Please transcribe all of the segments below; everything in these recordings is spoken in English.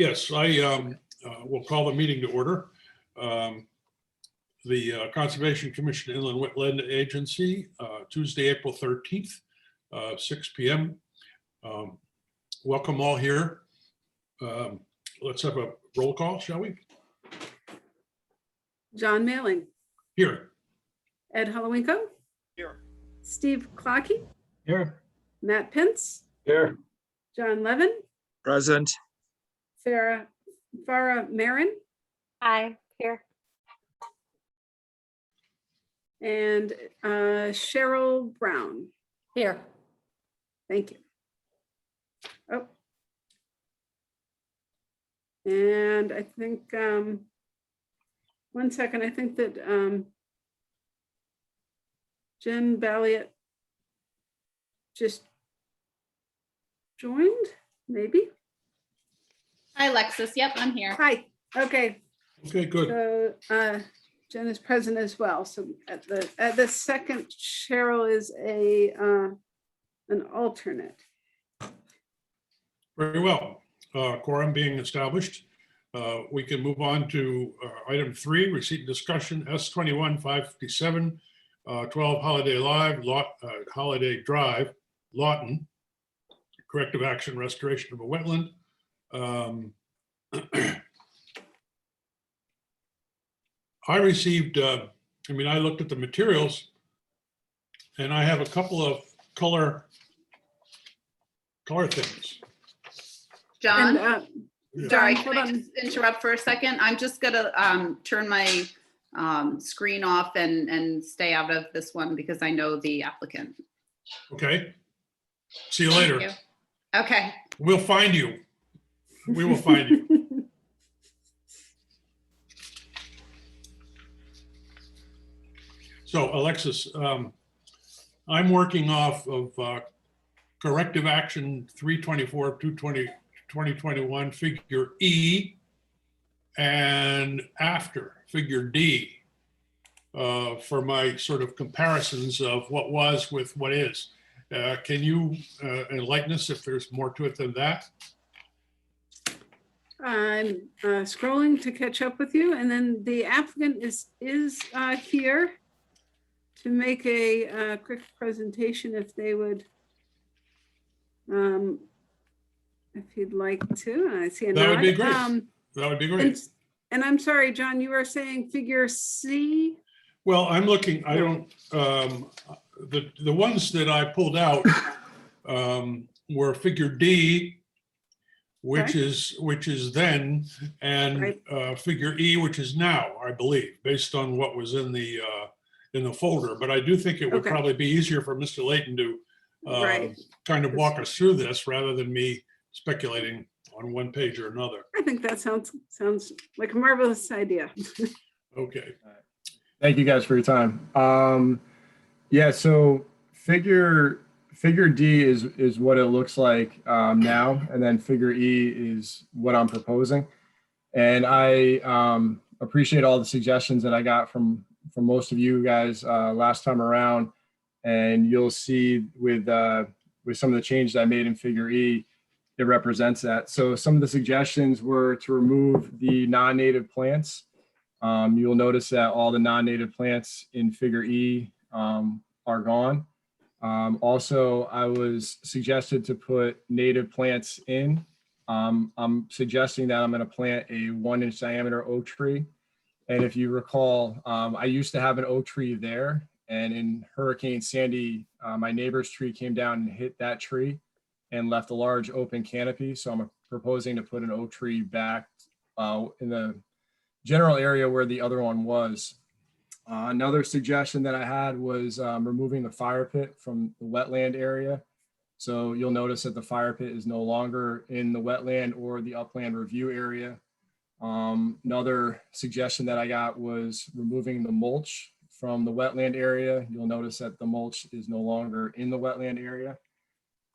Yes, I will call the meeting to order. The Conservation Commission Inland Wetland Agency, Tuesday, April 13th, 6 p.m. Welcome all here. Let's have a roll call, shall we? John Mailing. Here. Ed Holowinko. Here. Steve Clockey. Here. Matt Pence. Here. John Levin. Present. Farah Marin. Hi, here. And Cheryl Brown. Here. Thank you. Oh. And I think, one second, I think that Jen Balliot just joined, maybe? Hi, Alexis. Yep, I'm here. Hi, okay. Okay, good. So Jen is present as well. So at the second, Cheryl is an alternate. Very well. Quorum being established, we can move on to item 3, receipt and discussion, S21-557, 12 Holiday Drive, Lawton, corrective action restoration of a wetland. I received, I looked at the materials and I have a couple of color things. John, And, sorry, John, can I just interrupt for a second? I'm just gonna turn my screen off and stay out of this one because I know the applicant. Okay. See you Thank later. you. Okay. We'll find you. We will find you. So Alexis, I'm working off of corrective action 324 2021 figure E and after figure D for my sort of comparisons of what was with what is. Can you enlighten us if there's more to it than that? I'm scrolling to catch up with you, and then the applicant is here to make a quick presentation if they would, if you'd like to. I see a That would nod. be great. That would be great. And I'm sorry, John, you were saying figure C? Well, I'm looking, I don't, the ones that I pulled out were figure D, which is then, and figure E, which is now, I believe, based on what was in the folder. But I do think it would probably be easier for Mr. Layton to kind of walk us through this rather than me speculating on one page or another. I think that sounds like a marvelous idea. Okay. Thank you guys for your time. Yeah, so figure D is what it looks like now, and then figure E is what I'm proposing. And I appreciate all the suggestions that I got from most of you guys last time around. And you'll see with some of the changes I made in figure E, it represents that. So some of the suggestions were to remove the non-native plants. You'll notice that all the non-native plants in figure E are gone. Also, I was suggested to put native plants in. I'm suggesting that I'm going to plant a 1-inch diameter oak tree. And if you recall, I used to have an oak tree there, and in Hurricane Sandy, my neighbor's tree came down and hit that tree and left a large open canopy. So I'm proposing to put an oak tree back in the general area where the other one was. Another suggestion that I had was removing the fire pit from the wetland area. So you'll notice that the fire pit is no longer in the wetland or the upland review area. Another suggestion that I got was removing the mulch from the wetland area. You'll notice that the mulch is no longer in the wetland area.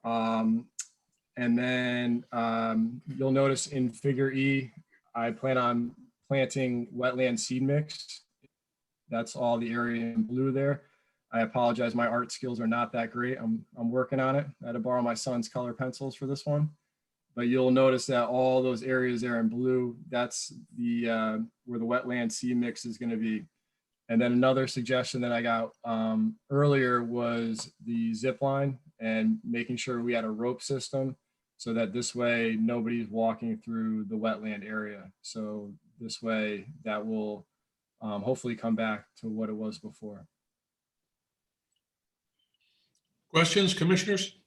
And then you'll notice in figure E, I plan on planting wetland seed mix. That's all the area in blue there. I apologize, my art skills are not that great. I'm working on it. I had to borrow my son's color pencils for this one. but you'll notice that all those areas there in blue, that's the where the wetland seed mix is going to be. And then another suggestion that I got earlier was the zip line and making sure we had a rope system so that this way nobody's walking through the wetland area. So this way that will hopefully come back to what it was before. Questions, commissioners?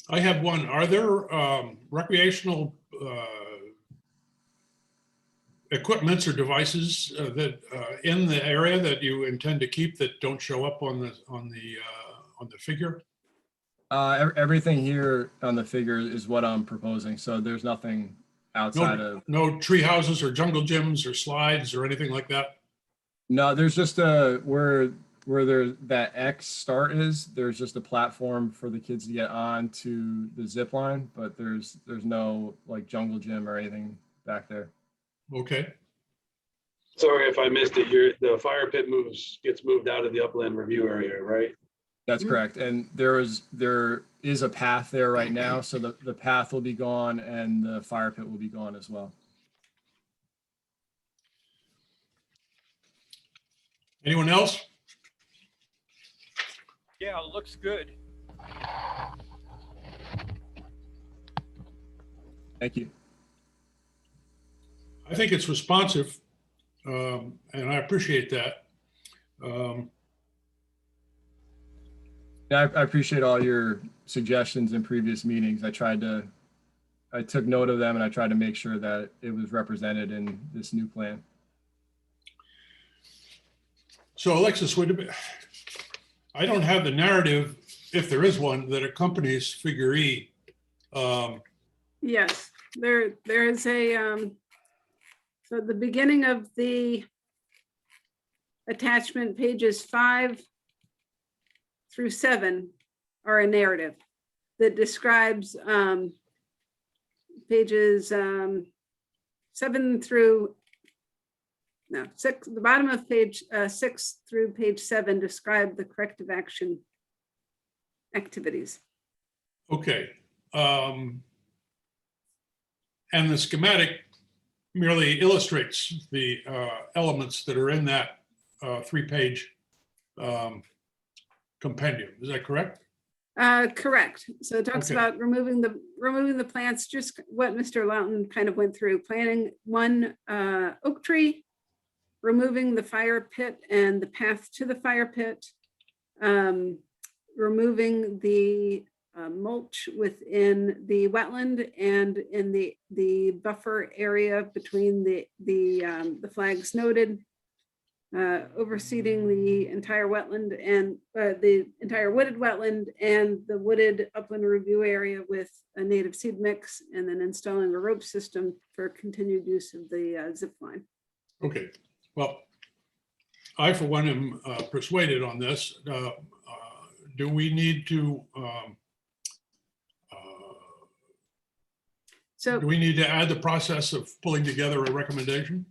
I have one. Are there recreational equipments or devices that in the area that you intend to keep that don't show up on the figure? Everything here on the figure is what I'm proposing. So there's nothing outside of. No tree houses or jungle gyms or slides or anything like that? No, there's just where there that X start is, there's just a platform for the kids to get on to the zip line, but there's no like jungle gym or anything back there. Okay. Sorry if I missed it. The fire pit gets moved out of the upland review area, right? That's correct. And there is a path there right now. So the path will be gone and the fire pit will be gone as well. Anyone else? Yeah, it looks good. Thank you. I think it's responsive, and I appreciate that. Yeah, I appreciate all your suggestions in previous meetings. I took note of them and I tried to make sure that it was represented in this new plan. So Alexis, I don't have the narrative, if there is one, that accompanies figure E. Yes, there is a, so the beginning of the attachment, pages 5 through 7 are a narrative that describes pages 7 through, no, 6, the bottom of page 6 through page 7 describe the corrective action activities. Okay. And the schematic merely illustrates the elements that are in that 3-page compendium. Is that correct? Correct. So it talks Okay. about removing the plants, just what Mr. Loughton kind of went through, planting one oak tree, removing the fire pit and the path to the fire pit, removing the mulch within the wetland and in the buffer area between the flags noted, overseeding the entire wetland and the entire wooded wetland and the wooded upland review area with a native seed mix, and then installing a rope system for continued use of the zip line. Okay. Well, I, for one, am persuaded on this. Do we need to So add the process of pulling together a recommendation?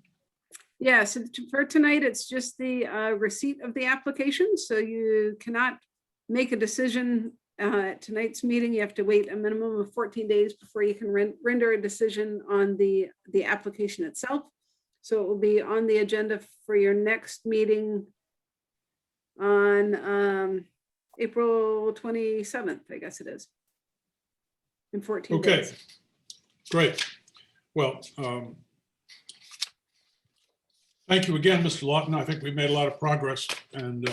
yeah, so for tonight, it's just the receipt of the application. So you cannot make a decision at tonight's meeting. You have to wait a minimum of 14 days before you can render a decision on the application itself. So it will be on the agenda for your next meeting on April 27th, I guess it is. In 14 Okay, days. great. Well, thank you again, Mr. Lawton. I think we've made a lot of progress, and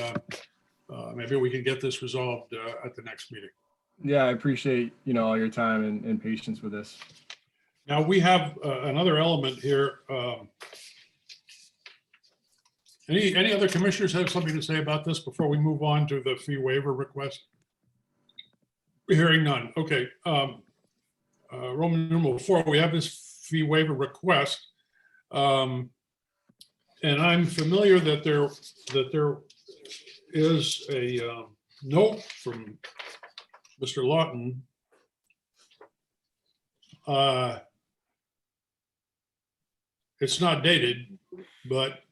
maybe we can get this resolved at the next meeting. Yeah, I appreciate, all your time and patience with this. Now, we have another element here. Any other commissioners have something to say about this before we move on to the fee waiver request? Hearing none. Okay. Roman numeral 4, we have this fee waiver request. And I'm familiar that there is a note from Mr. Lawton. It's not dated, but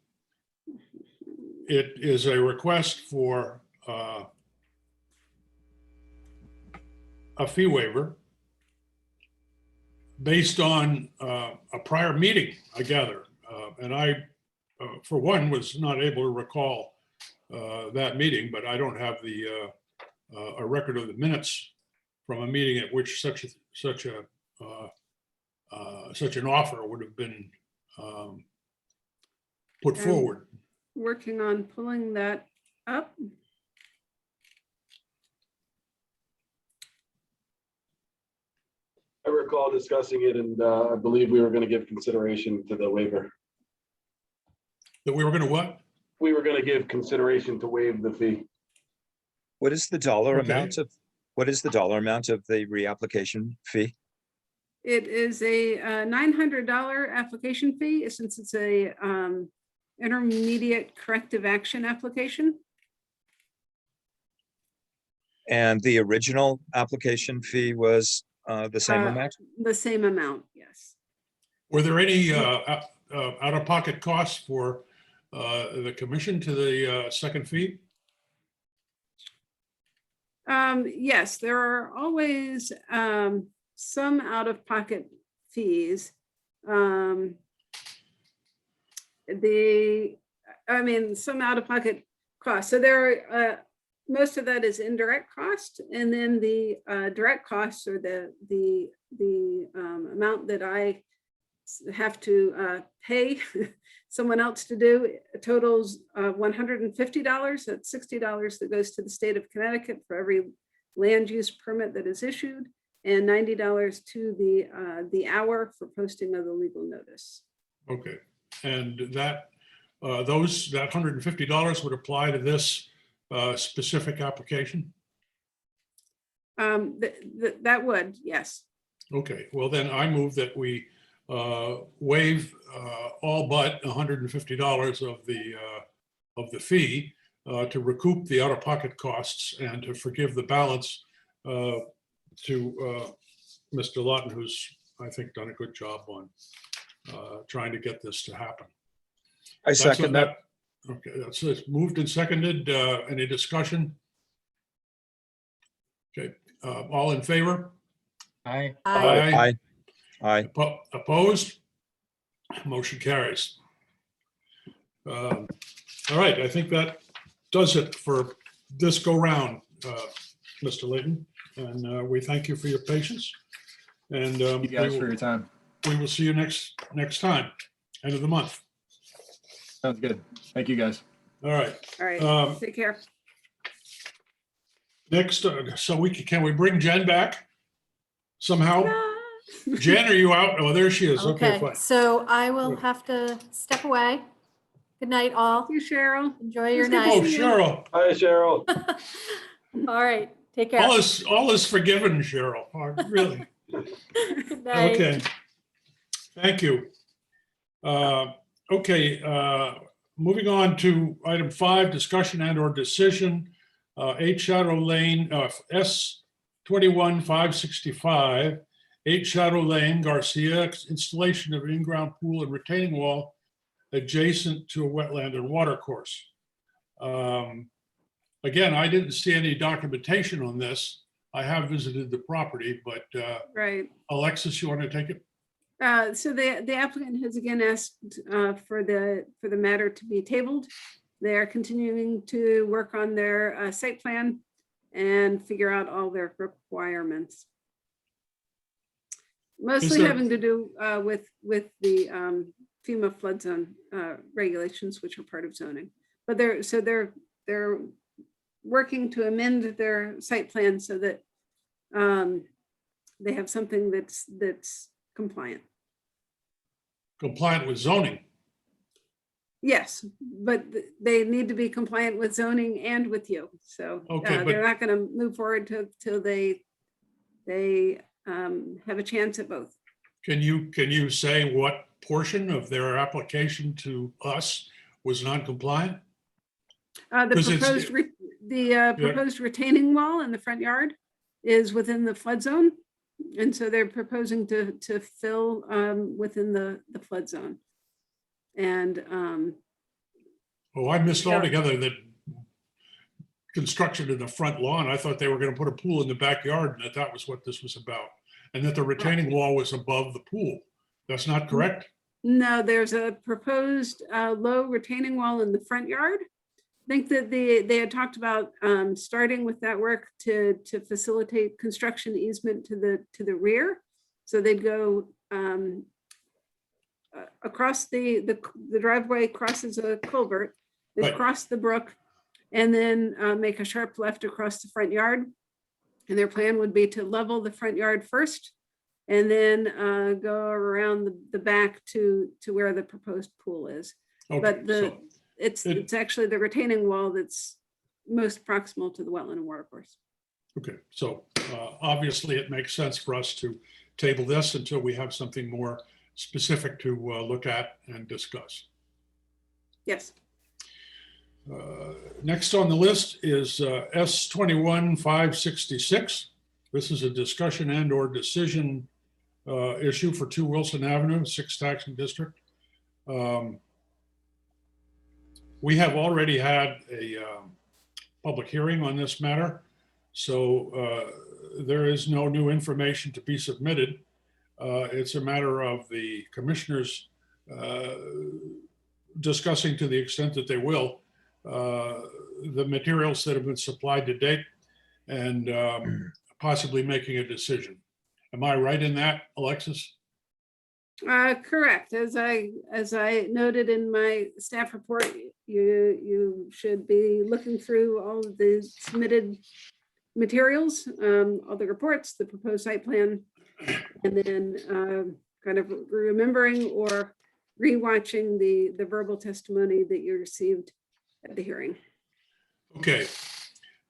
it is a request for a fee waiver based on a prior meeting, I gather. And I, for one, was not able to recall that meeting, but I don't have a record of the minutes from a meeting at which such an offer would have been put And- forward. Working on pulling that up. I recall discussing it and I believe we were going to give consideration to the waiver. That we were going to what? We were going to give consideration to waive the fee. What is the dollar Okay. amount of, what is the dollar amount of the reapplication fee? It is a $900 application fee since it's a intermediate corrective action application. And the original application fee was the same Uh, amount? The same amount, yes. Were there any out-of-pocket costs for the commission to the second fee? Yes, there are always some out-of-pocket fees. Some out-of-pocket costs. So there are, most of that is indirect cost, and then the direct costs or the amount that I have to pay someone else to do totals $150. That's $60 that goes to the state of Connecticut for every land use permit that is issued, and $90 to the hour for posting of the legal notice. Okay, and that that $150 would apply to this specific application? That would, yes. Okay, well then I move that we waive all but $150 of the fee to recoup the out-of-pocket costs and to forgive the balance to Mr. Lawton, who's, I think, done a good job on trying to get this to happen. I second that. Okay, that's it. Moved and seconded. Any discussion? Okay, all in favor? Aye. Aye. Aye. Opposed? Motion carries. All right, I think that does it for this go round, Mr. Layton. And we thank you for your patience. And Thank you guys for your time. we will see you next time, end of the month. Sounds good. Thank you, guys. All right. All right, take care. Next, so can we bring Jen back somehow? Ah. Jen, are you out? Oh, there she is. Okay, Okay, fine. so I will have to step away. Good night, all. Thank you, Cheryl. Enjoy your It's good to Oh, night. see you. Cheryl, Hi, Cheryl. All right, take care. all is forgiven, Cheryl. Oh, really? Good night. Okay. Thank you. Okay, moving on to item 5, discussion and or decision, 8 Shadow Lane, S 21-565, 8 Shadow Lane, Garcia, installation of an in-ground pool and retaining wall adjacent to a wetland and water course. Again, I didn't see any documentation on this. I have visited the property, but Right. Alexis, you want to take it? So the applicant has again asked for the matter to be tabled. They are continuing to work on their site plan and figure out all their requirements. Mostly there- having to do with the FEMA flood zone regulations, which are part of zoning. But they're working to amend their site plan so that they have something that's compliant. Compliant with zoning. Yes, but they need to be compliant with zoning and with you. So Okay, they're not going to move forward till they have a chance at both. Can you say what portion of their application to us was non-compliant? The 'Cause it's- proposed retaining wall in the front yard is within the flood zone. And so they're proposing to fill within the flood zone. And Oh, I missed Yeah. altogether that construction in the front lawn. I thought they were going to put a pool in the backyard and that was what this was about. and that the retaining wall was above the pool. That's not correct? No, there's a proposed low retaining wall in the front yard. I think that they had talked about starting with that work to facilitate construction easement to the rear. So they'd go across the driveway crosses a culvert, they'd Right. cross the brook, and then make a sharp left across the front yard. And their plan would be to level the front yard first, and then go around the back to where the proposed pool is. Okay, But so, it's actually the retaining wall that's most proximal to the wetland and water course. okay, so obviously it makes sense for us to table this until we have something more specific to look at and discuss. Yes. Next on the list is S 21-566. This is a discussion and or decision issue for 2 Wilson Avenue, 6th Taxing District. We have already had a public hearing on this matter, so there is no new information to be submitted. It's a matter of the commissioners discussing, to the extent that they will, the materials that have been supplied to date and possibly making a decision. Am I right in that, Alexis? Correct. As I noted in my staff report, you should be looking through all of the submitted materials, all the reports, the proposed site plan, and then kind of remembering or rewatching the verbal testimony that you received at the hearing. Okay.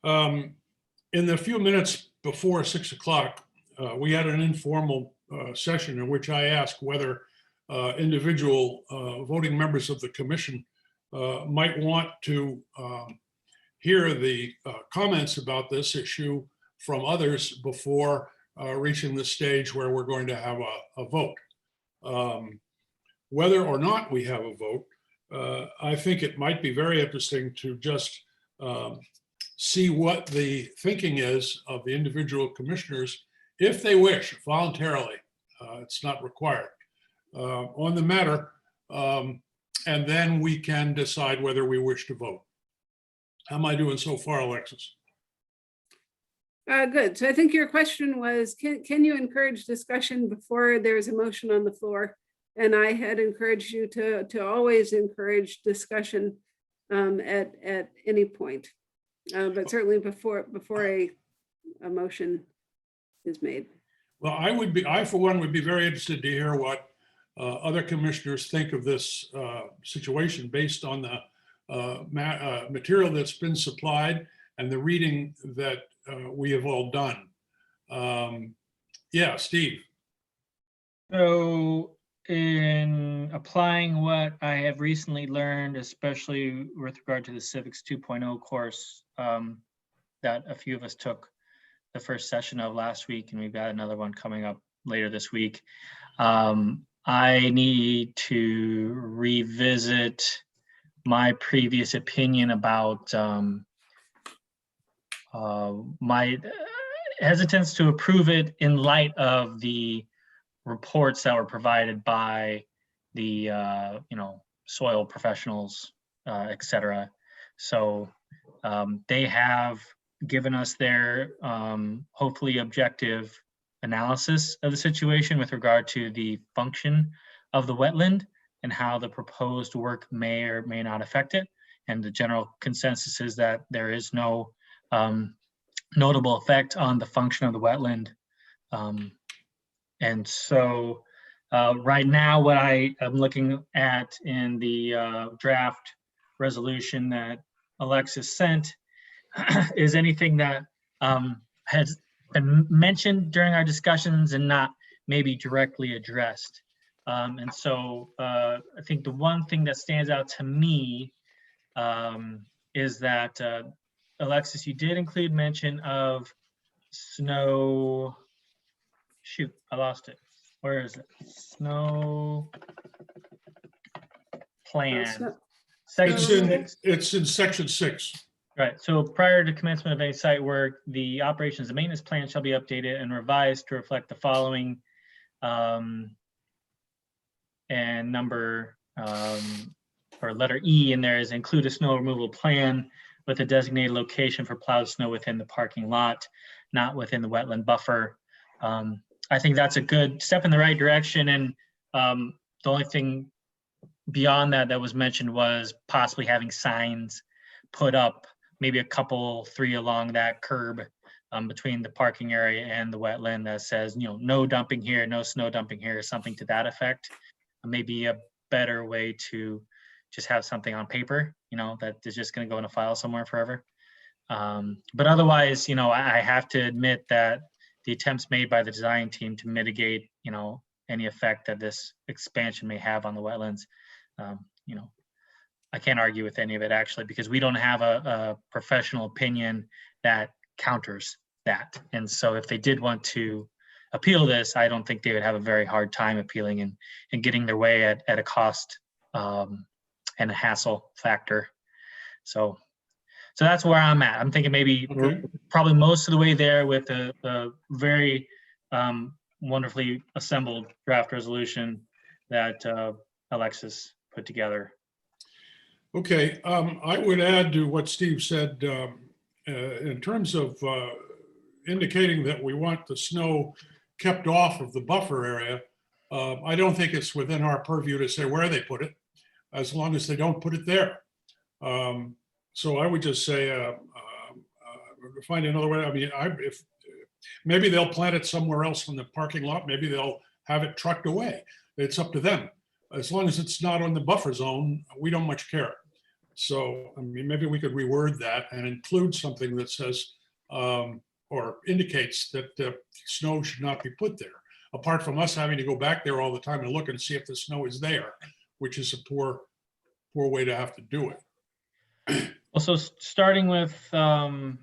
In the few minutes before 6 o'clock, we had an informal session in which I asked whether individual voting members of the commission might want to hear the comments about this issue from others before reaching the stage where we're going to have a vote. Whether or not we have a vote, I think it might be very interesting to just see what the thinking is of the individual commissioners, if they wish, voluntarily. It's not required on the matter. And then we can decide whether we wish to vote. How am I doing so far, Alexis? Good. So I think your question was, can you encourage discussion before there's a motion on the floor? And I had encouraged you to always encourage discussion at any point, but certainly before a motion is made. Well, I for one would be very interested to hear what other commissioners think of this situation based on the material that's been supplied and the reading that we have all done. Yeah, Steve. So in applying what I have recently learned, especially with regard to the Civics 2.0 course that a few of us took the first session of last week, and we've got another one coming up later this week, I need to revisit my previous opinion about my hesitance to approve it in light of the reports that were provided by the soil professionals, et cetera. So they have given us their hopefully objective analysis of the situation with regard to the function of the wetland and how the proposed work may or may not affect it. And the general consensus is that there is no notable effect on the function of the wetland. And so right now, what I am looking at in the draft resolution that Alexis sent is anything that has been mentioned during our discussions and not maybe directly addressed. And so I think the one thing that stands out to me is that Alexis, you did include mention of snow. Shoot, I lost it. Where is it? Snow plan. Snow- Section It's in 6. it's in section 6. Right, so prior to commencement of any site work, the operations and maintenance plan shall be updated and revised to reflect the following. And number, or letter E in there is include a snow removal plan with a designated location for plowed snow within the parking lot, not within the wetland buffer. I think that's a good step in the right direction. And the only thing beyond that that was mentioned was possibly having signs put up, maybe a couple, 3 along that curb between the parking area and the wetland that says, no dumping here, no snow dumping here, something to that effect. Maybe a better way to just have something on paper, that is just going to go in a file somewhere forever. But otherwise, I have to admit that the attempts made by the design team to mitigate, any effect that this expansion may have on the wetlands, I can't argue with any of it actually, because we don't have a professional opinion that counters that. And so if they did want to appeal this, I don't think they would have a very hard time appealing and getting their way at a cost and a hassle factor. So that's where I'm at. I'm thinking maybe we're probably most of the way there with the very wonderfully assembled draft resolution that Alexis put together. Okay, I would add to what Steve said in terms of indicating that we want the snow kept off of the buffer area. I don't think it's within our purview to say where they put it, as long as they don't put it there. So I would just say, find another way. I mean, if maybe they'll plant it somewhere else from the parking lot, maybe they'll have it trucked away. It's up to them. As long as it's not on the buffer zone, we don't much care. So, I mean, maybe we could reword that and include something that says, or indicates that the snow should not be put there, apart from us having to go back there all the time and look and see if the snow is there, which is a poor way to have to do it. Also, starting with right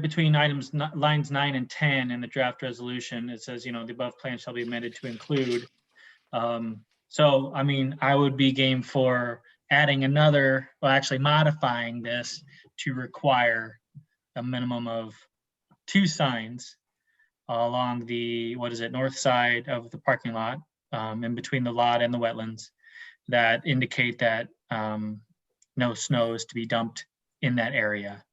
between lines 9 and 10 in the draft resolution, it says, the above plan shall be amended to include. So, I mean, I would be game for adding another, well, actually modifying this to require a minimum of 2 signs along the, north side of the parking lot, in between the lot and the wetlands, that indicate that no snow is to be dumped in that area.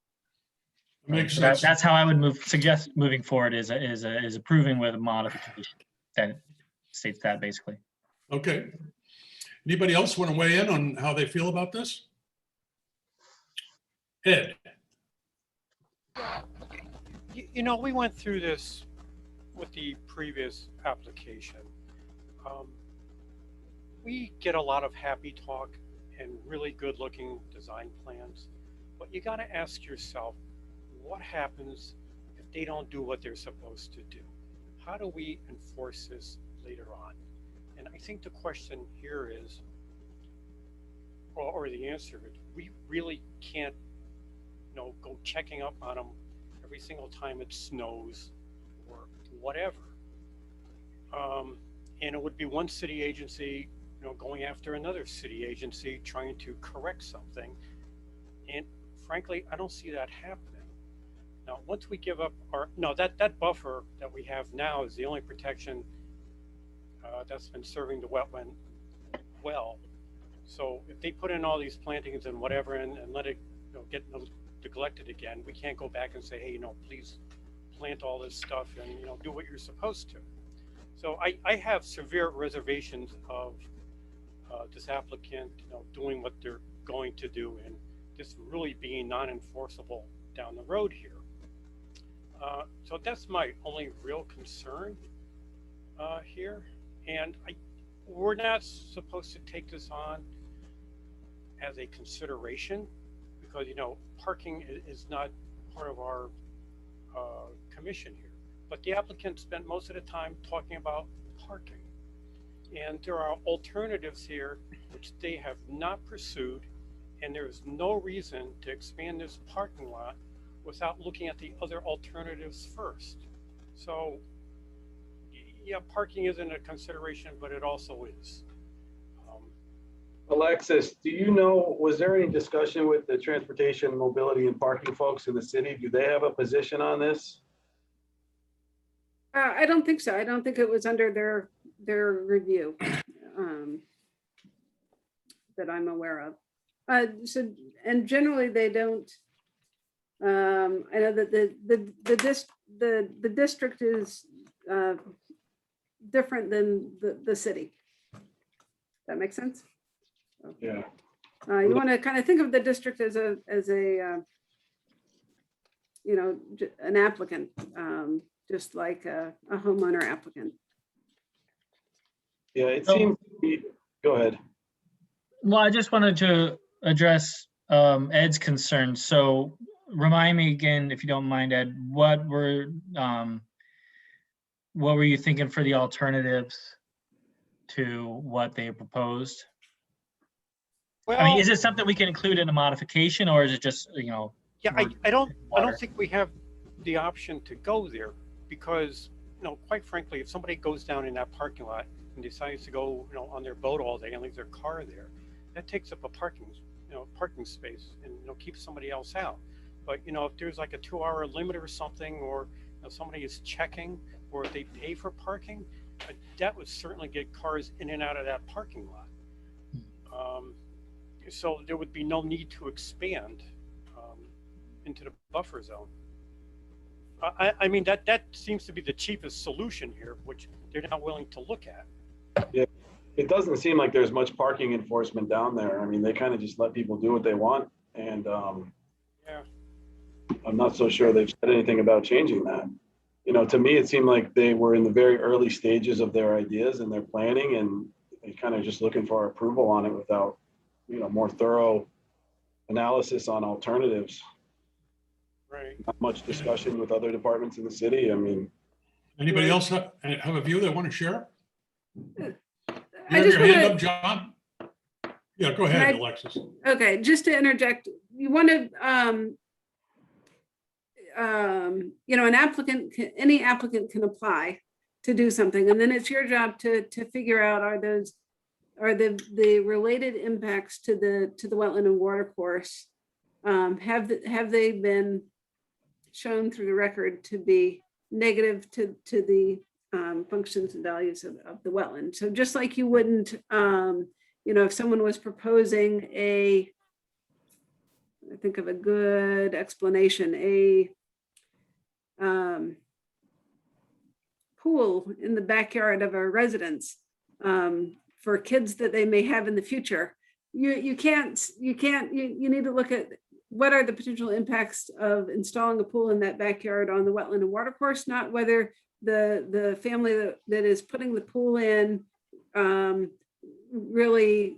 Makes sense. That's how I would suggest moving forward is approving with a modification that states that basically. Okay. Anybody else want to weigh in on how they feel about this? Ed? We went through this with the previous application. We get a lot of happy talk and really good looking design plans, but you got to ask yourself, what happens if they don't do what they're supposed to do? How do we enforce this later on? And I think the question here is, or the answer is, we really can't, go checking up on them every single time it snows or whatever. And it would be one city agency, going after another city agency trying to correct something. And frankly, I don't see that happening. Now, once we give up that buffer that we have now is the only protection that's been serving the wetland well. So if they put in all these plantings and whatever and let it get neglected again, we can't go back and say, hey, please plant all this stuff and do what you're supposed to. So I have severe reservations of this applicant doing what they're going to do and this really being non-enforceable down the road here. So that's my only real concern here. And we're not supposed to take this on as a consideration because, parking is not part of our commission here. But the applicant spent most of the time talking about parking. And there are alternatives here which they have not pursued. And there is no reason to expand this parking lot without looking at the other alternatives first. So, yeah, parking isn't a consideration, but it also is. Alexis, do you know, was there any discussion with the transportation, mobility and parking folks in the city? Do they have a position on this? I don't think so. I don't think it was under their review that I'm aware of. So, and generally they don't. I know that the district is different than the city. That makes sense? Yeah. You want to kind of think of the district as a you know, an applicant, just like a homeowner applicant. Yeah, it seems, go ahead. Well, I just wanted to address Ed's concerns. So remind me again, if you don't mind, Ed, what were you thinking for the alternatives to what they proposed? Well, I mean, is it something we can include in a modification, or is it just, you know? yeah, we're I don't water? think we have the option to go there because, you know, quite frankly, if somebody goes down in that parking lot and decides to go, you know, on their boat all day and leave their car there, that takes up a parking space and, you know, keeps somebody else out. But, you know, if there's like a 2-hour limit or something, or you know, somebody is checking, or if they pay for parking, that would certainly get cars in and out of that parking lot. So there would be no need to expand into the buffer zone. I mean, that seems to be the cheapest solution here, which they're not willing to look at. Yeah, it doesn't seem like there's much parking enforcement down there. I mean, they kind of just let people do what they want. And Yeah. I'm not so sure they've said anything about changing that. You know, to me, it seemed like they were in the very early stages of their ideas and their planning, and they kind of just looking for our approval on it without, you know, more thorough analysis on alternatives. Right. Not much discussion with other departments in the city. I mean, Anybody else have a view they want to share? You I have just your hand wanna- up, John? Yeah, go Can ahead, I- Alexis. Okay, just to interject, you want to, you know, any applicant can apply to do something, and then it's your job to figure out are the related impacts to the wetland and water course, have they been shown through the record to be negative to the functions and values of the wetland. So just like you wouldn't, you know, if someone was proposing I think of a good explanation, a pool in the backyard of a residence for kids that they may have in the future. You need to look at what are the potential impacts of installing a pool in that backyard on the wetland and water course, not whether the family that is putting the pool in really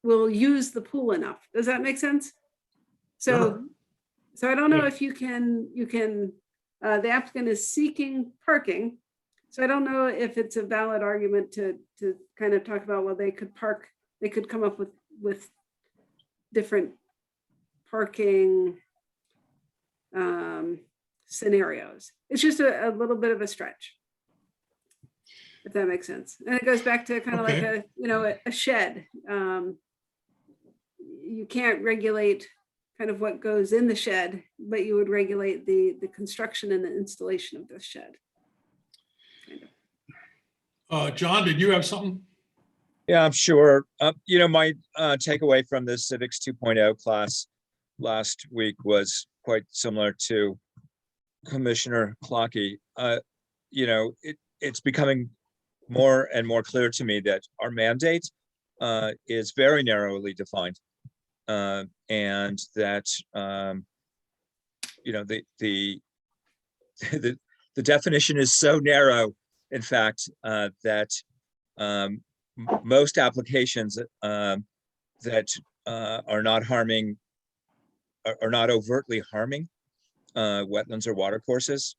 will use the pool enough. Does that make sense? So I don't know if you can, the applicant is seeking parking. So I don't know if it's a valid argument to kind of talk about, well, they could come up with different parking scenarios. It's just a little bit of a stretch, if that makes sense. And it goes back to kind of like a shed. You can't regulate kind of what goes in the shed, but you would regulate the construction and the installation of the shed. John, did you have something? Yeah, I'm sure. You know, my takeaway from the Civics 2.0 class last week was quite similar to Commissioner Clocky. You know, it's becoming more and more clear to me that our mandate is very narrowly defined, and that you know the definition is so narrow, in fact, that most applications that are not harming, are not overtly harming wetlands or water courses,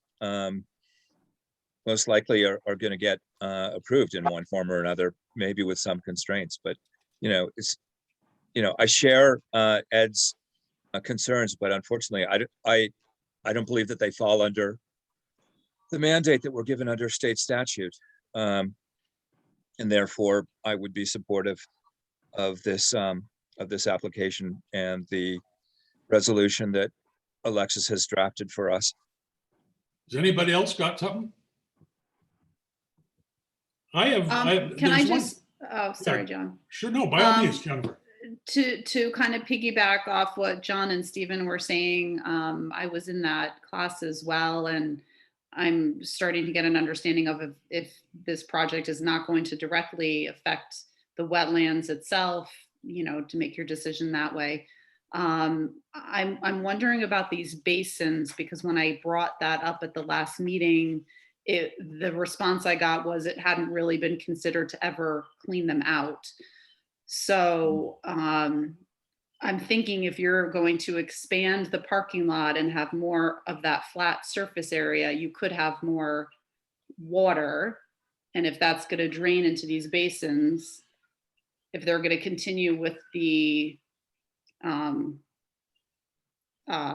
most likely are going to get approved in one form or another, maybe with some constraints. But you know, I share Ed's concerns, but unfortunately, I don't believe that they fall under the mandate that we're given under state statute. And therefore, I would be supportive of this application and the resolution that Alexis has drafted for us. Has anybody else got something? I have. Can I there's one- just, oh, sorry, John. Sure, no, by all means, Um, Jennifer. To kind of piggyback off what John and Stephen were saying, I was in that class as well, and I'm starting to get an understanding of if this project is not going to directly affect the wetlands itself, you know, to make your decision that way. I'm wondering about these basins, because when I brought that up at the last meeting, the response I got was it hadn't really been considered to ever clean them out. So I'm thinking if you're going to expand the parking lot and have more of that flat surface area, you could have more water. And if that's going to drain into these basins, if they're going to continue with the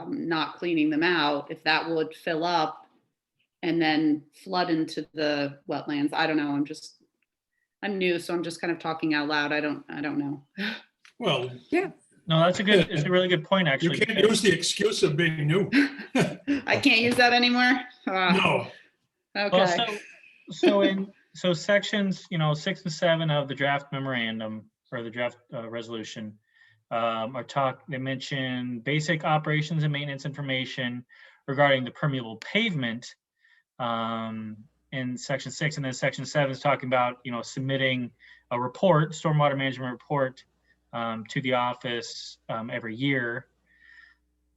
not cleaning them out, if that would fill up and then flood into the wetlands, I don't know. I'm new, so I'm just kind of talking out loud. I don't know. Well, No, it's a really good point, you actually. can't because- use the excuse of being new. I can't use that anymore. No. Okay. Well, so sections, 6 and 7 of the draft memorandum or the draft resolution they mention basic operations and maintenance information regarding the permeable pavement in section 6, and then section 7 is talking about, submitting a report, stormwater management report to the office every year.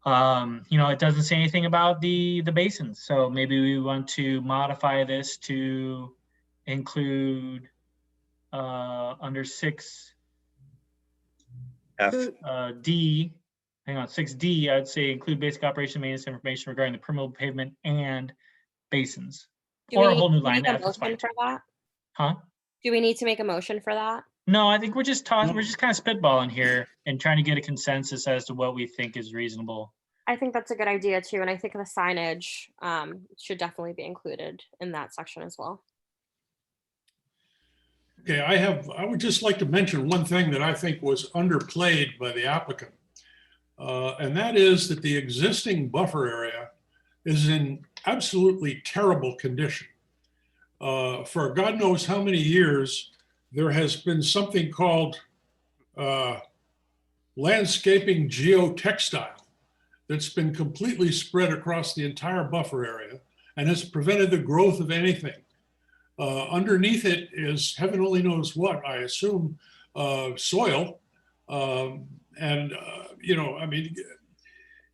It doesn't say anything about the basins. So maybe we want to modify this to include under 6 F. D, 6D, I'd say include basic operation maintenance information regarding the permeable pavement and basins. Do Or we a whole new need to line. make a That's fine. motion for that? Huh? Do we need to make a motion for that? No, I think we're just talking, we're just kind of spitballing here and trying to get a consensus as to what we think is reasonable. I think that's a good idea too, and I think the signage should definitely be included in that section as well. Okay, I would just like to mention one thing that I think was underplayed by the applicant. And that is that the existing buffer area is in absolutely terrible condition. For God knows how many years, there has been something called landscaping geotextile that's been completely spread across the entire buffer area and has prevented the growth of anything. Underneath it is heaven only knows what, I assume, soil.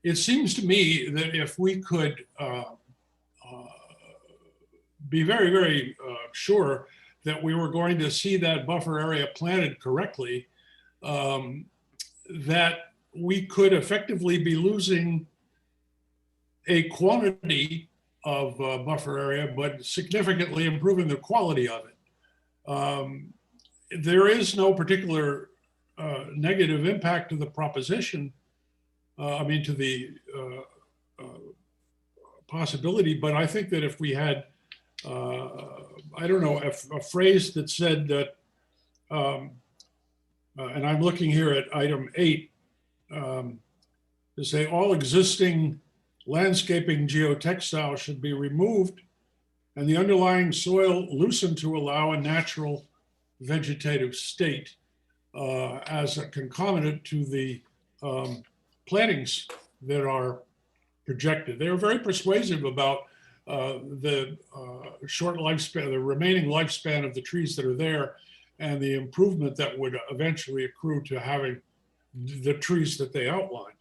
It seems to me that if we could be very, very sure that we were going to see that buffer area planted correctly, that we could effectively be losing a quantity of buffer area, but significantly improving the quality of it. There is no particular negative impact to the proposition, to the possibility, but I think that if we had, a phrase that said that, and I'm looking here at item 8, to say all existing landscaping geotextile should be removed and the underlying soil loosened to allow a natural vegetative state as a concomitant to the plantings that are projected. They are very persuasive about the short lifespan, the remaining lifespan of the trees that are there, and the improvement that would eventually accrue to having the trees that they outline.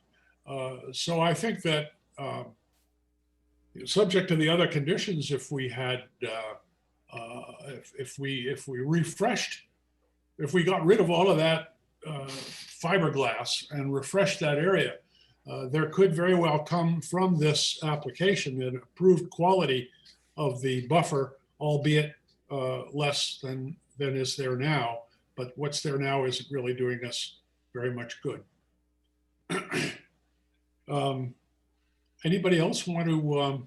So I think that subject to the other conditions, if we had, if we refreshed, if we got rid of all of that fiberglass and refreshed that area, there could very well come from this application an improved quality of the buffer, albeit less than is there now. But what's there now isn't really doing us very much good. Anybody else want to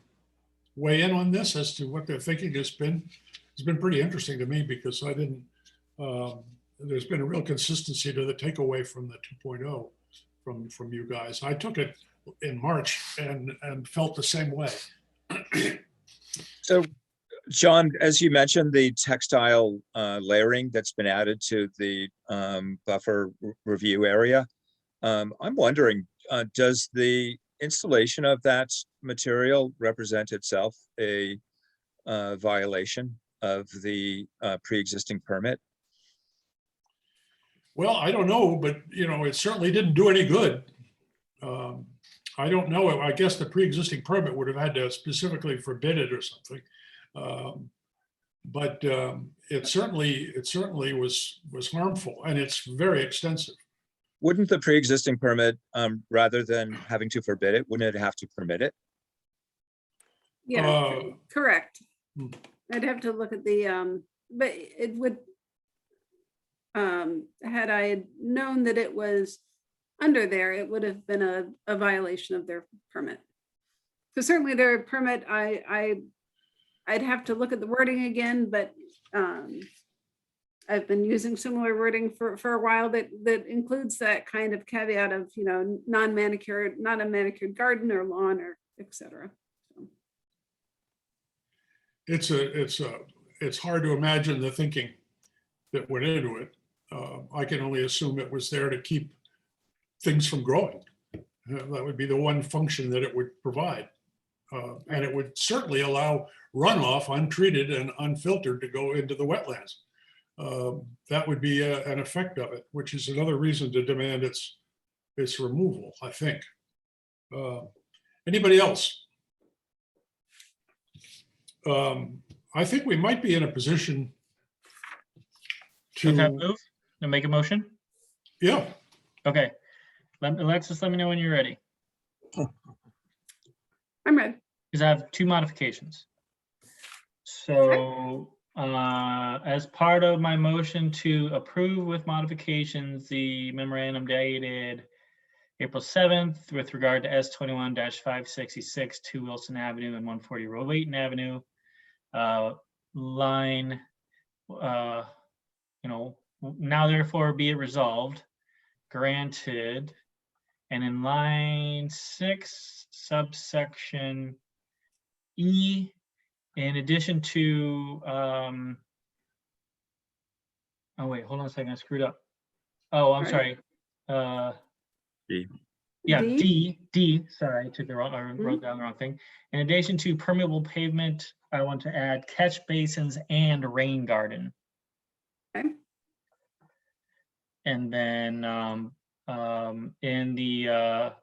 weigh in on this as to what their thinking has been? It's been pretty interesting to me because I didn't there's been a real consistency to the takeaway from the 2.0 from you guys. I took it in March and felt the same way. So, John, as you mentioned, the textile layering that's been added to the buffer review area. I'm wondering, does the installation of that material represent itself a violation of the pre-existing permit? Well, I don't know, but it certainly didn't do any good. I don't know. I guess the pre-existing permit would have had to specifically forbid it or something. But it certainly was harmful, and it's very extensive. Wouldn't the pre-existing permit, rather than having to forbid it, wouldn't it have to permit it? Yeah, correct. hmm. I'd have to look at the, but it would, had I had known that it was under there, it would have been a violation of their permit. So certainly their permit, I'd have to look at the wording again, but I've been using similar wording for a while that includes that kind of caveat of, non-manicured, not a manicured garden or lawn or et cetera. So. It's hard to imagine the thinking that went into it. I can only assume it was there to keep things from growing. That would be the one function that it would provide. And it would certainly allow runoff untreated and unfiltered to go into the wetlands. That would be an effect of it, which is another reason to demand its removal, I think. Anybody else? I think we might be in a position Okay, to, move to make a motion. yeah, Okay, Alexis, let me know when you're ready, I'm ready. because I have two modifications. So as part of my motion to approve with modifications, the memorandum dated April 7th with regard to S21-566 2 Wilson Avenue and 140 Rowayton Avenue. Line, now therefore be it resolved, granted, and in line 6, subsection E, in addition to, oh wait, hold on a second, I screwed up. Oh, I'm Right. sorry. D. Yeah, D? D, sorry, I took the wrong, I wrote down the wrong thing. In addition to permeable pavement, I want to add catch basins and rain garden. Okay. And then in the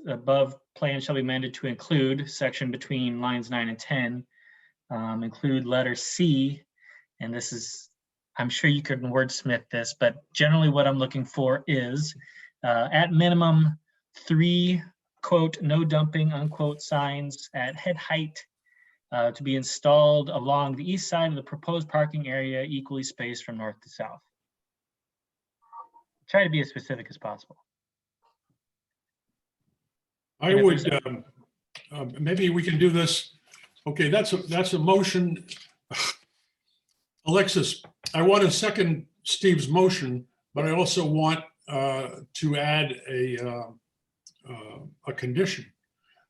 above plan shall be amended to include section between lines 9 and 10, include letter C, and this is, I'm sure you could wordsmith this, but generally what I'm looking for is at minimum 3, quote, no dumping, unquote, signs at head height to be installed along the east side of the proposed parking area, equally spaced from north to south. Try to be as specific as possible. I would, maybe we can do this. Okay, that's a motion. Alexis, I want to second Steve's motion, but I also want to add a condition.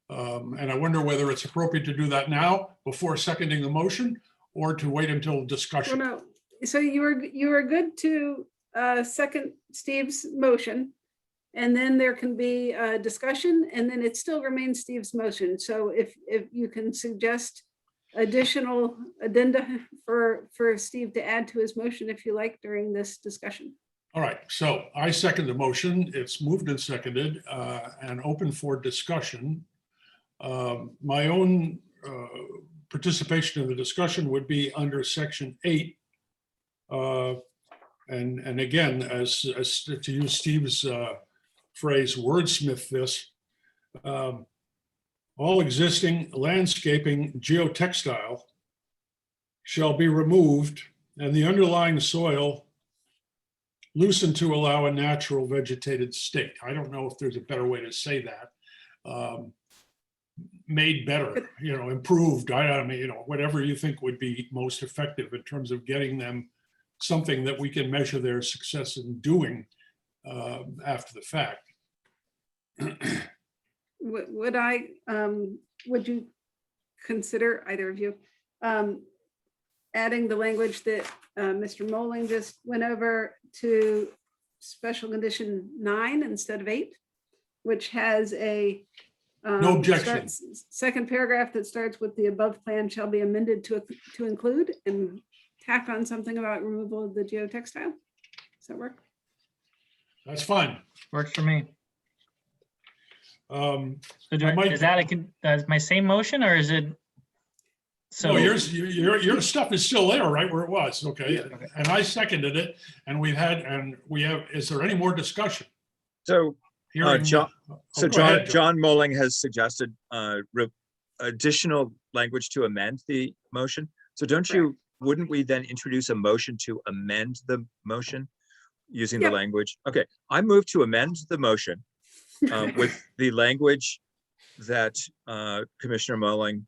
And I wonder whether it's appropriate to do that now before seconding the motion or to wait until discussion. Well, no, so you were good to second Steve's motion, and then there can be a discussion, and then it still remains Steve's motion. So if you can suggest additional addenda for Steve to add to his motion, if you like, during this discussion. All right, so I second the motion. It's moved and seconded and open for discussion. My own participation in the discussion would be under section 8. And again, as to use Steve's phrase, wordsmith this, all existing landscaping geotextile shall be removed and the underlying soil loosened to allow a natural vegetated state. I don't know if there's a better way to say that. Made better, improved, I mean, whatever you think would be most effective in terms of getting them something that we can measure their success in doing after the fact. Would you consider, either of you, adding the language that Mr. Moling just went over to special condition 9 instead of 8, which has a No objection. second paragraph that starts with the above plan shall be amended to include, and tack on something about removal of the geotextile? Does that work? That's fine. Works for me. Um, So I might- is that my same motion, or is it? So No, your stuff is still there, right where it was, okay? Okay. And I seconded it, and we have, is there any more discussion? So Hearing- John- Oh, So go ahead, John Moling has suggested additional language to amend the motion. So wouldn't we then introduce a motion to amend the motion using the Yep. language? Okay, I move to amend the motion with the language that Commissioner Moling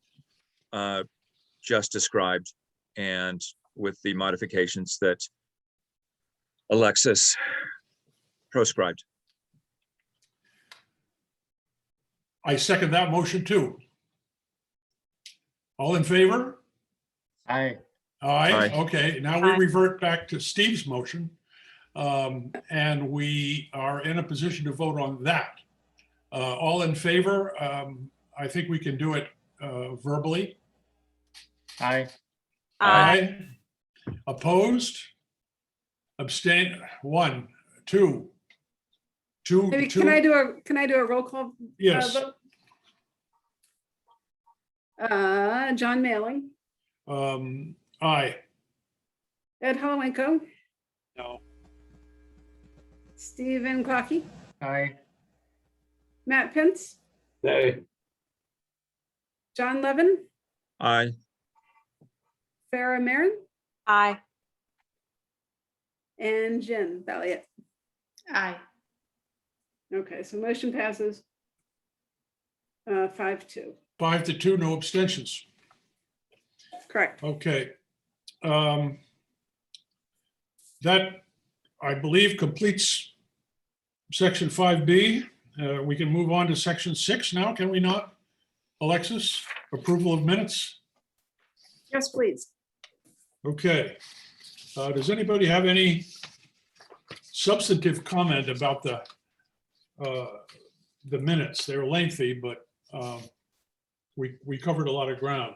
just described, and with the modifications that Alexis proscribed. I second that motion too. All in favor? I Aye, Aye. okay, now we Aye. revert back to Steve's motion. And we are in a position to vote on that. All in favor? I think we can do it verbally. Aye. Aye. Opposed? Abstain, 1, 2. Maybe can I do a roll call? Yes, vote? John Mailing, aye. Ed Holenko, No, Stephen Clocky, Aye. Matt Pence, Nay. John Levin, Aye. Farah Marin, Aye. and Jen Valiant. Aye. Okay, so motion passes 5-2. 5-2, no abstentions. Correct. Okay. That, I believe, completes section 5B. We can move on to section 6 now, can we not? Alexis, approval of minutes? Yes, please. Okay. Does anybody have any substantive comment about the minutes? They're lengthy, but we covered a lot of ground.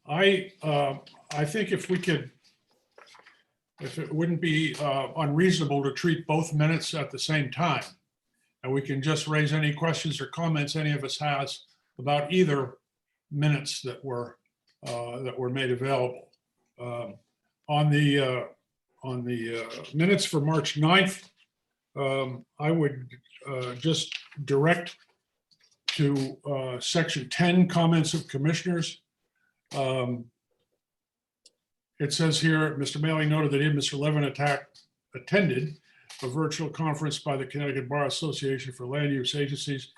I think if it wouldn't be unreasonable to treat both minutes at the same time, and we can just raise any questions or comments any of us has about either minutes that were made available. On the minutes for March 9th, I would just direct to section 10, comments of commissioners. It says here, Mr. Mailing noted that he and Mr. Levin attended a virtual conference by the Connecticut Bar Association for Land Use Agencies.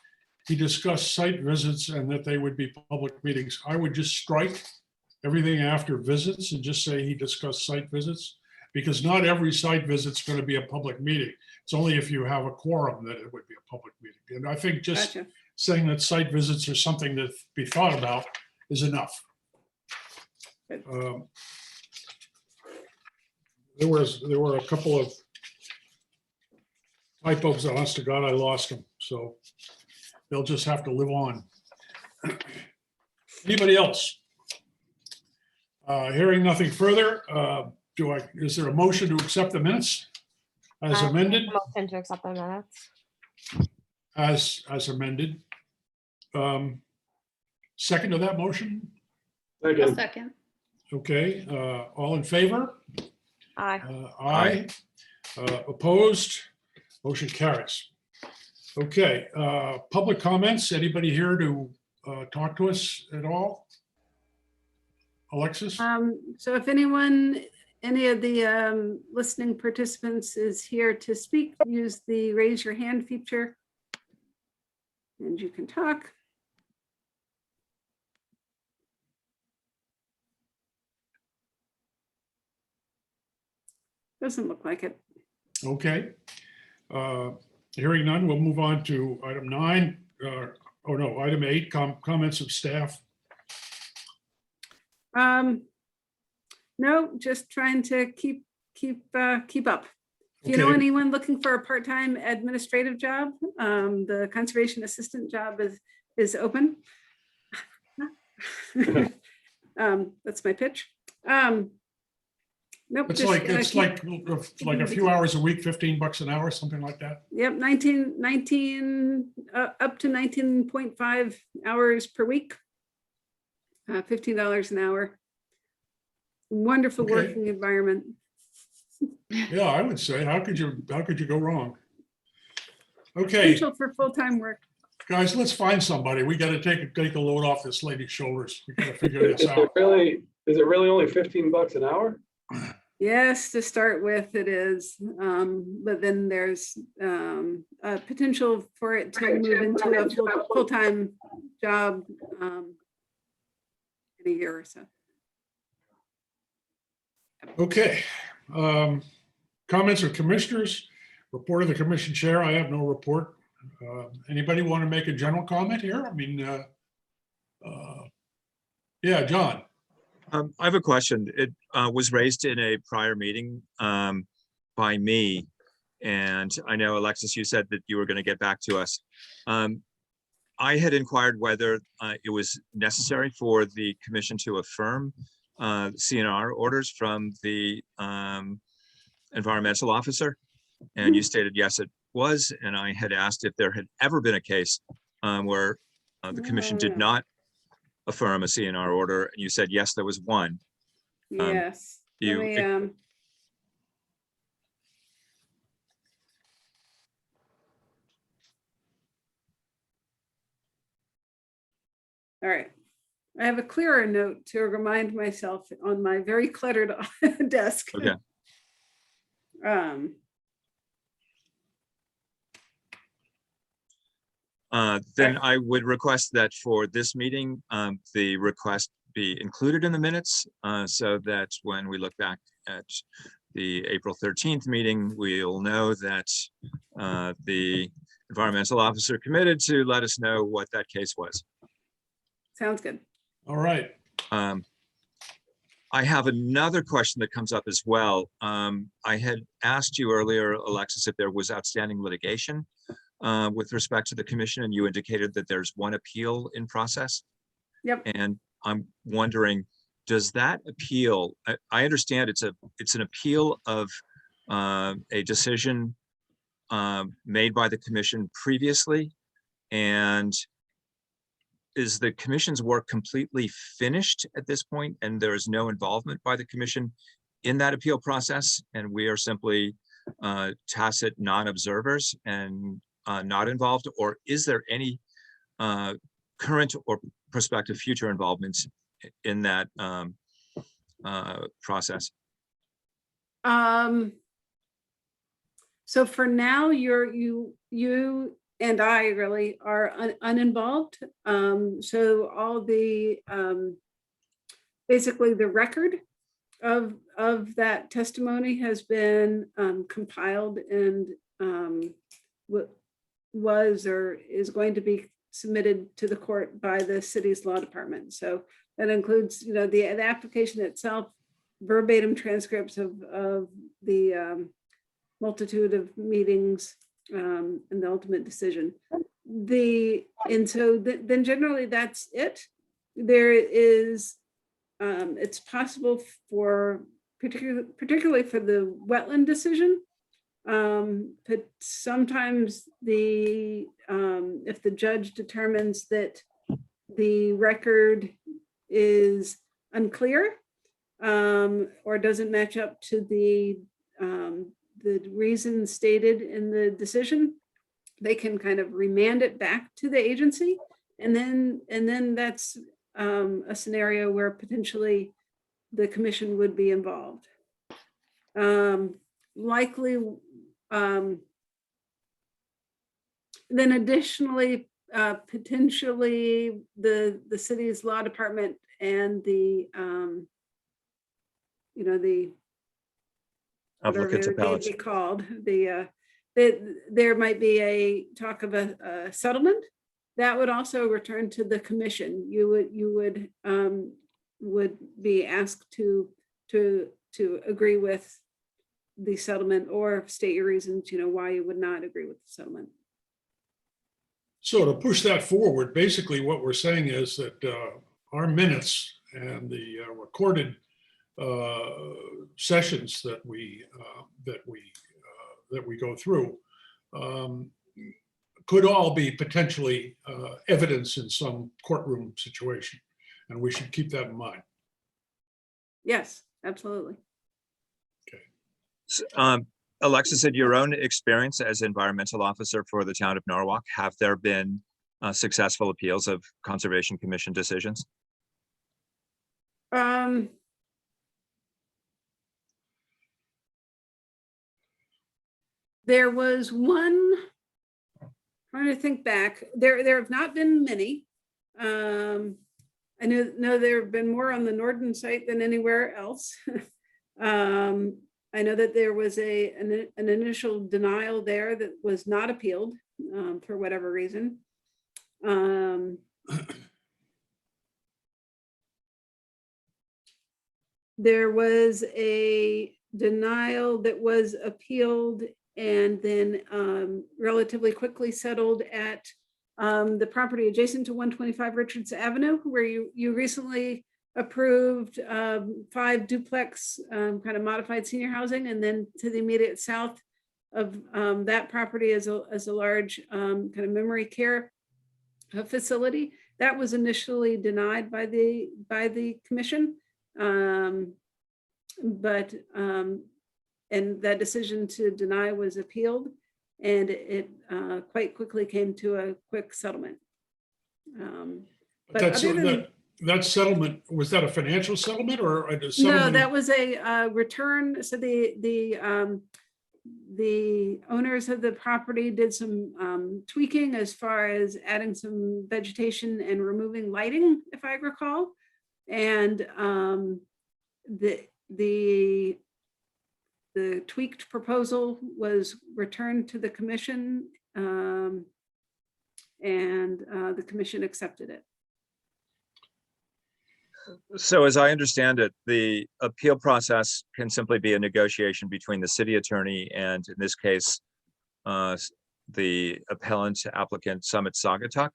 He discussed site visits and that they would be public meetings. I would just strike everything after visits and just say he discussed site visits, because not every site visit is going to be a public meeting. It's only if you have a quorum that it would be a public meeting. And I think just Gotcha. saying that site visits are something to be thought about is enough. Good. There were a couple of typos, honest to God, I lost them, so they'll just have to live on. Anybody else? Hearing nothing further, is there a motion to accept the minutes as I amended? Motion to accept the minutes. As amended. Second to that motion? I'll Second. second. Okay, all in favor? Aye. Aye. Opposed? Motion carries. Okay, public comments. Anybody here to talk to us at all? Alexis? So if anyone, any of the listening participants is here to speak, use the raise your hand feature and you can talk. Doesn't look like it. Okay. Hearing none, we'll move on to item 9. Item 8, comments of staff. No, just trying to keep up. If you know Okay. anyone looking for a part-time administrative job, the conservation assistant job is open. That's my pitch. Nope. It's just, like keep- like a few hours a week, $15 an hour, something like that. Yep, 19 up to 19.5 hours per week. $15 an hour. Wonderful Okay. working environment. Yeah, I would say, how could you go wrong? Okay, Potential for full-time work. guys, let's find somebody. We got to take a load off this lady's shoulders. We got to figure this Is out. it really only $15 an hour? Yes, to start with, it is. But then there's a potential for it to move into a full-time job in a year or so. Okay. Comments of commissioners, report of the commission chair. I have no report. Anybody want to make a general comment here? I mean, yeah, John. I have a question. It was raised in a prior meeting by me. And I know, Alexis, you said that you were going to get back to us. I had inquired whether it was necessary for the commission to affirm CNR orders from the environmental officer. And you stated, yes, it was. And I had asked if there had ever been a case where the commission did not affirm a CNR order. And you said, yes, there was one. Yes. you- Let me, all right. I have a clearer note to remind myself on my very cluttered desk. Okay. Then I would request that for this meeting, the request be included in the minutes so that when we look back at the April 13th meeting, we'll know that the environmental officer committed to let us know what that case was. Sounds good. All right. I have another question that comes up as well. I had asked you earlier, Alexis, if there was outstanding litigation with respect to the commission, and you indicated that there's one appeal in process. Yep. And I'm wondering, does that appeal, I understand it's an appeal of a decision made by the commission previously, and is the commission's work completely finished at this point and there is no involvement by the commission in that appeal process, and we are simply tacit non-observers and not involved? Or is there any current or prospective future involvements in that process? So for now, you and I really are uninvolved. So all the basically the record of that testimony has been compiled and was or is going to be submitted to the court by the city's law department. So that includes, the application itself, verbatim transcripts of the multitude of meetings and the ultimate decision. Then generally that's it. There is, it's possible for particularly for the wetland decision, but sometimes if the judge determines that the record is unclear or doesn't match up to the reasons stated in the decision, they can kind of remand it back to the agency, and then that's a scenario where potentially the commission would be involved. Likely, then additionally, potentially the city's law department and the whatever Applicants, they would appellants. be called, there might be a talk of a settlement that would also return to the commission. You would be asked to agree with the settlement or state your reasons, why you would not agree with the settlement. So to push that forward, basically what we're saying is that our minutes and the recorded sessions that we go through could all be potentially evidence in some courtroom situation, and we should keep that in mind. Yes, absolutely. Alexis, in your own experience as environmental officer for the town of Norwalk, have there been successful appeals of Conservation Commission decisions? There was one, trying to think back, there have not been many. I know there have been more on the Norden site than anywhere else. I know that there was an initial denial there that was not appealed for whatever reason. There was a denial that was appealed and then relatively quickly settled at the property adjacent to 125 Richards Avenue, where you recently approved 5 duplex kind of modified senior housing, and then to the immediate south of that property is a large kind of memory care facility. That was initially denied by the commission, and that decision to deny was appealed, and it quite quickly came to a quick settlement. But that settlement, was that a financial settlement or a settlement? No, that was a return. So the owners of the property did some tweaking as far as adding some vegetation and removing lighting, if I recall. And the tweaked proposal was returned to the commission, and the commission accepted it. So as I understand it, the appeal process can simply be a negotiation between the city attorney and, in this case, the appellant applicant Summit Saugatuck.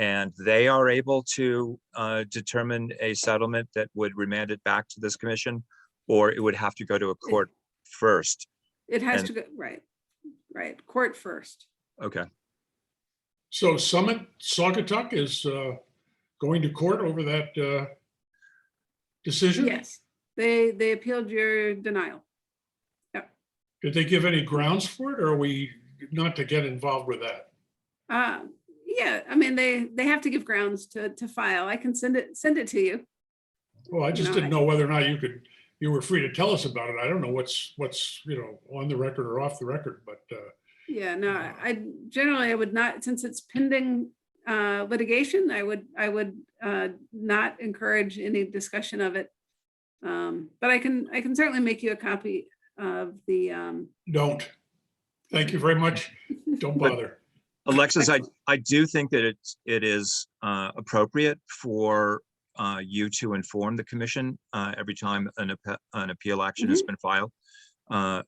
And they are able to determine a settlement that would remand it back to this commission, or it would have to go to a court first. It has to go, right, court first. Okay. So Summit Saugatuck is going to court over that decision? Yes, they appealed your denial. Yep. Did they give any grounds for it, or are we not to get involved with that? Yeah, I mean, they have to give grounds to file. I can send it to you. Well, I just didn't know whether or not you were free to tell us about it. I don't know what's on the record or off the record, but yeah, no, I generally would not, since it's pending litigation, I would not encourage any discussion of it. But I can certainly make you a copy of the. Don't. Thank you very much. Don't bother. Alexis, I do think that it is appropriate for you to inform the commission every time an appeal action has been filed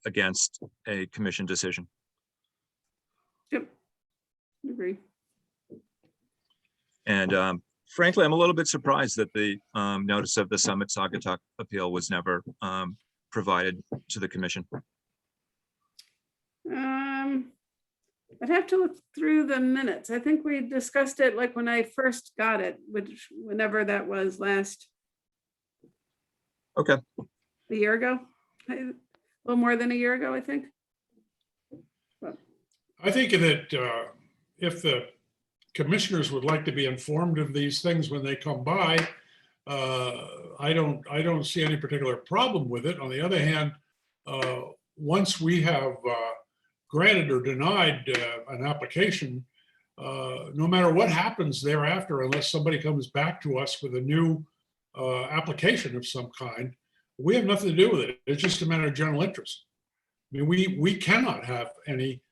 against a commission decision. Yep, agree. And frankly, I'm a little bit surprised that the notice of the Summit Saugatuck appeal was never provided to the commission. I'd have to look through the minutes. I think we discussed it like when I first got it, which whenever that was last. Okay. A year ago, a little more than a year ago, I think. But. I think that if the commissioners would like to be informed of these things when they come by, I don't see any particular problem with it. On the other hand, once we have granted or denied an application, no matter what happens thereafter, unless somebody comes back to us with a new application of some kind, we have nothing to do with it. It's just a matter of general interest. I mean, we cannot have any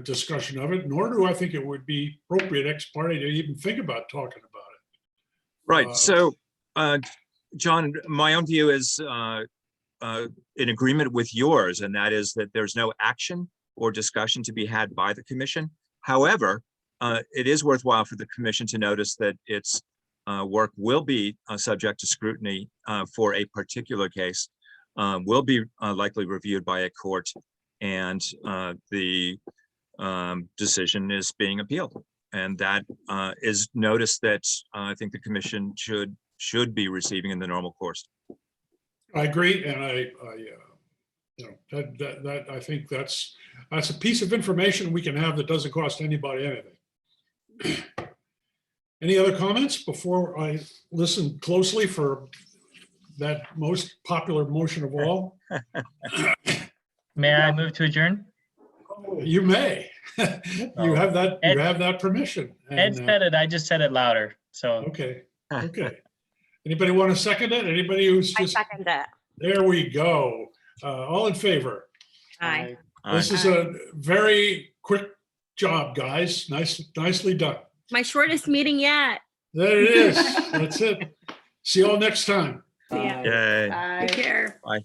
discussion of it, nor do I think it would be appropriate ex parte to even think about talking about it. Right. So, John, my own view is in agreement with yours, and that is that there's no action or discussion to be had by the commission. However, it is worthwhile for the commission to notice that its work will be subject to scrutiny for a particular case, will be likely reviewed by a court, and the decision is being appealed. And that is notice that I think the commission should be receiving in the normal course. I agree, and that I think that's a piece of information we can have that doesn't cost anybody anything. Any other comments before I listen closely for that most popular motion of all? May I move to adjourn? You may. You have that permission. Ed And, said it, I just said it louder, so. okay. Anybody want to second it? Anybody who's I just, second it. there we go. All in favor? Aye. This is a very quick job, guys. Nicely done. My shortest meeting yet. There it is. That's it. See you all next time. Yeah. Yay. Bye. Take care. Bye.